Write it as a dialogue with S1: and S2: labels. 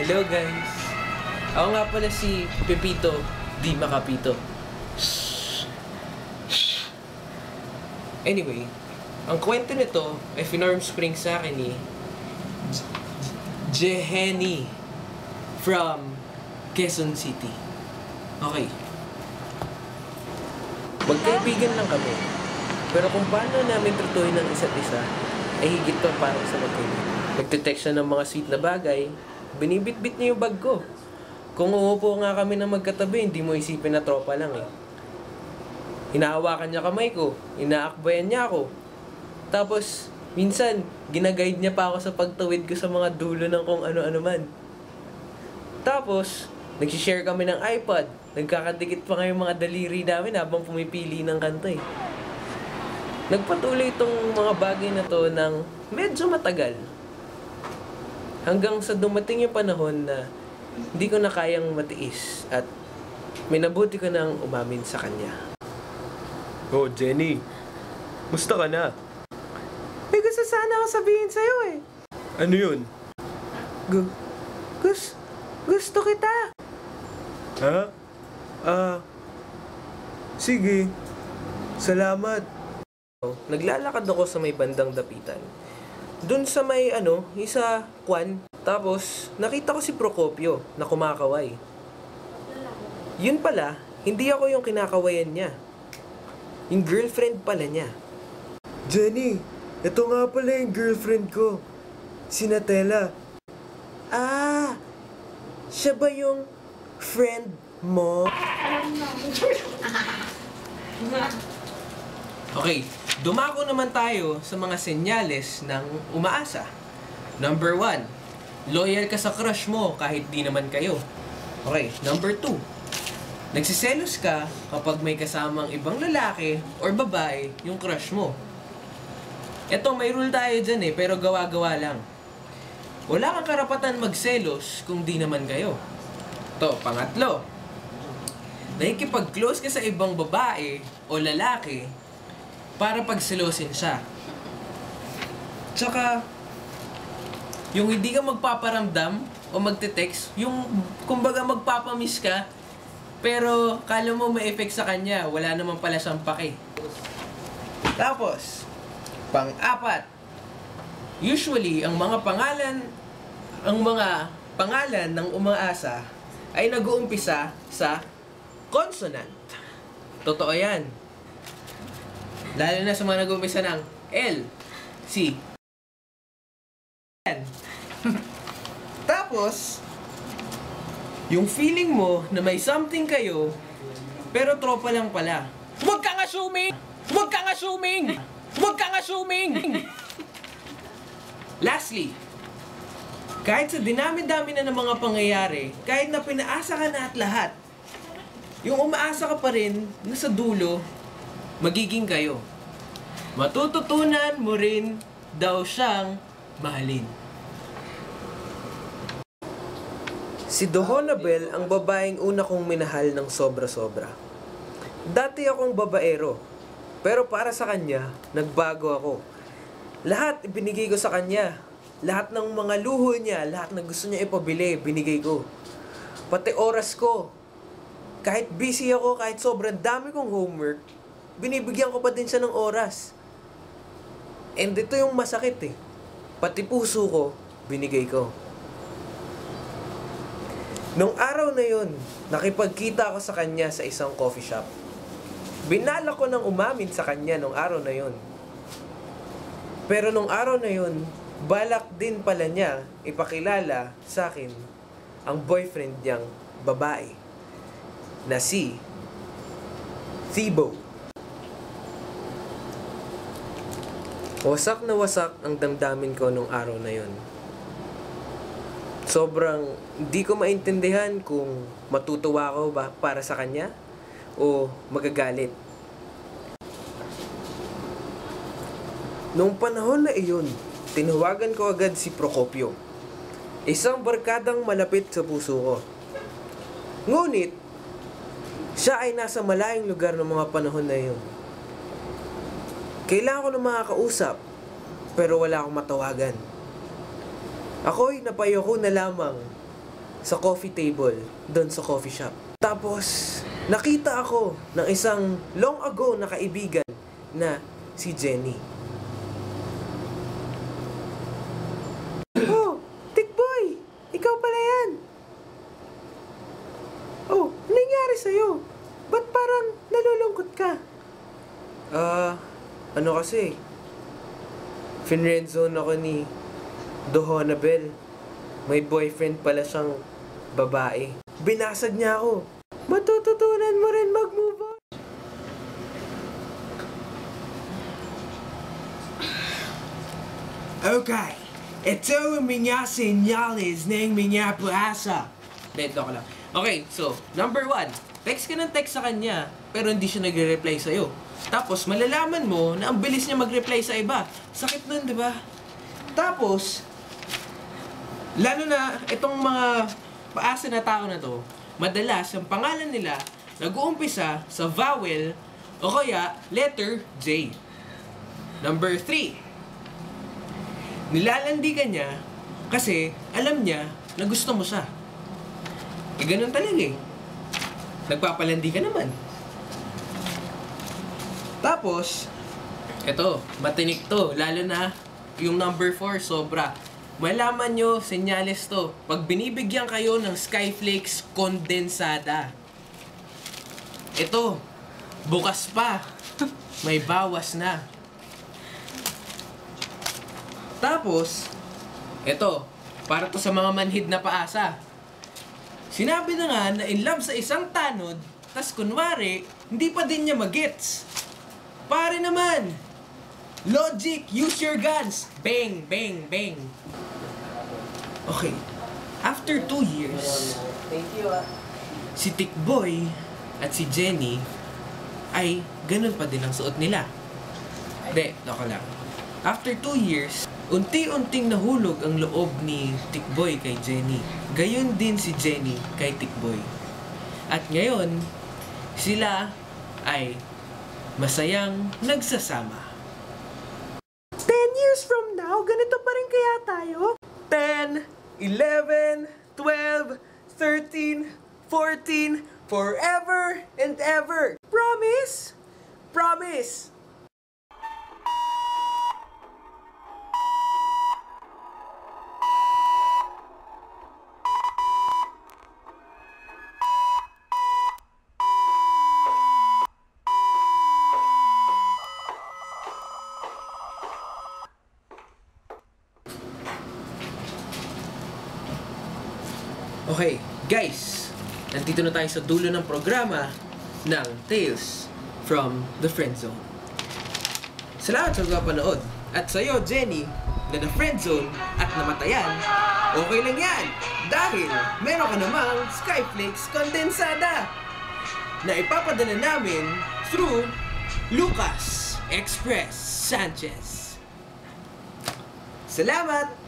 S1: Hello guys! Ako nga pala si Pepito Di Makapito. Anyway, ang kwento nito ay finorm spring sa akin ni Jeheni from Quezon City. Okay. Magkaibigan lang kami. Pero kung paano namin tratuhin ng isa't isa, ay higit pa parang sa magkaibigan. Nagtitext siya ng mga sweet na bagay, binibitbit niya yung bag ko. Kung uupo nga kami na magkatabi, hindi mo isipin na tropa lang eh. Hinahawakan niya kamay ko, inaakbayan niya ako. Tapos, minsan, ginaguide niya pa ako sa pagtawid ko sa mga dulo ng kung ano-ano man. Tapos, nagsishare kami ng iPad. Nagkakadikit pa nga yung mga daliri namin habang pumipili ng kanta eh. Nagpatuloy itong mga bagay na to ng medyo matagal. Hanggang sa dumating yung panahon na hindi ko na kayang matiis at minabuti ko nang umamin sa kanya.
S2: Oh, Jenny. Musta ka na?
S1: May gusto sana ako sabihin sa'yo eh.
S2: Ano yun?
S1: Gusto kita.
S2: Ha? Sige. Salamat.
S1: Naglalakad ako sa may bandang dapitan. Doon sa may isa kwan. Tapos nakita ko si Procopio na kumakaway. Yun pala, hindi ako yung kinakawayan niya. Yung girlfriend pala niya.
S2: Jenny, ito nga pala yung girlfriend ko. Si Natella.
S1: Ah, siya ba yung friend mo? Okay, dumako naman tayo sa mga senyales ng umaasa. Number 1, loyal ka sa crush mo kahit di naman kayo. Okay, number 2, nagsiselos ka kapag may kasamang ibang lalaki or babae yung crush mo. Eto, may rule tayo dyan eh, pero gawa-gawa lang. Wala kang karapatan magselos kung di naman kayo. To, pangatlo, nakikipag-close ka sa ibang babae o lalaki para pagselosin siya. Tsaka, yung hindi ka magpaparamdam o magte-text, yung kumbaga magpapamiss ka, pero kala mo may effect sa kanya, wala naman pala siyang pake. Tapos, pang-apat, usually, ang mga pangalan ng umaasa ay nag-uumpisa sa consonant. Totoo yan. Lalo na sa mga nag-uumpisa ng L, C. Tapos, yung feeling mo na may something kayo, pero tropa lang pala. Huwag kang assuming! Huwag kang assuming! Huwag kang assuming! Lastly, kahit sa dinami-dami na ng mga pangyayari, kahit na pinaasa ka na at lahat, yung umaasa ka pa rin na sa dulo, magiging kayo. Matututunan mo rin daw siyang mahalin. Si Dohonabel ang babaeng una kong minahal ng sobra-sobra. Dati akong babaero, pero para sa kanya, nagbago ako. Lahat ibinigay ko sa kanya. Lahat ng mga luho niya, lahat na gusto niya ipabili, binigay ko. Pati oras ko. Kahit busy ako, kahit sobrang dami kong homework, binibigyan ko pa din siya ng oras. And ito yung masakit eh. Pati puso ko, binigay ko. Nung araw na yun, nakipagkita ako sa kanya sa isang coffee shop. Binala ko ng umamin sa kanya nung araw na yun. Pero nung araw na yun, balak din pala niya ipakilala sa akin ang boyfriend niyang babae na si Thibaut. Wasak na wasak ang damdamin ko nung araw na yun. Sobrang di ko maintindihan kung matutuwa ako ba para sa kanya o magagalit. Noong panahon na iyon, tinawagan ko agad si Procopio, isang barkadang malapit sa puso ko. Ngunit, siya ay nasa malayong lugar ng mga panahon na iyon. Kailangan ko na makakausap, pero wala akong matawagan. Ako'y napayoko na lamang sa coffee table doon sa coffee shop. Tapos, nakita ako ng isang long ago na kaibigan na si Jenny. Oh, Tikboy! Ikaw pala yan! Oh, ano nangyari sa'yo? Ba't parang nalulungkot ka? Ano kasi? Finrendzone ako ni Dohonabel. May boyfriend pala siyang babae. Binasag niya ako. Matututunan mo rin mag-move on.
S2: Okay, ito ang mga senyales ng mga puasa.
S1: Beto ko lang. Okay, so, number 1. Text ka ng text sa kanya, pero hindi siya nagre-reply sa'yo. Tapos, malalaman mo na ang bilis niya mag-reply sa iba. Sakit nun, di ba? Tapos, lalo na itong mga paasa na tao na to, madalas ang pangalan nila nag-uumpisa sa vowel o kaya letter J. Number 3. Nilalandi ka niya kasi alam niya na gusto mo siya. Ganun talaga eh. Nagpapalandi ka naman. Tapos, eto, matinik to. Lalo na yung number 4, sobra. Malaman nyo, senyales to. Pag binibigyan kayo ng Skyflakes kondensada. Ito, bukas pa. May bawas na. Tapos, eto, para to sa mga manhid na paasa. Sinabi na nga na in love sa isang tanod, tas kunwari, hindi pa din niya magets. Pare naman! Logic, use your guns! Bang, bang, bang! Okay, after 2 years, si Tikboy at si Jenny ay ganun pa din ang suot nila. Hindi, naka lang. After 2 years, unti-unting nahulog ang loob ni Tikboy kay Jenny. Gayon din si Jenny kay Tikboy. At ngayon, sila ay masayang nagsasama. 10 years from now, ganito pa rin kaya tayo? 10, 11, 12, 13, 14, forever and ever. Promise? Promise! Okay, guys, nandito na tayo sa dulo ng programa ng Tales from the Friendzone. Salamat sa pagpapanood. At sa'yo, Jenny, na na-friendzone at namatayan, okay lang yan! Dahil meron ka namang Skyflakes kondensada na ipapadala namin through Lucas Express Sanchez. Salamat!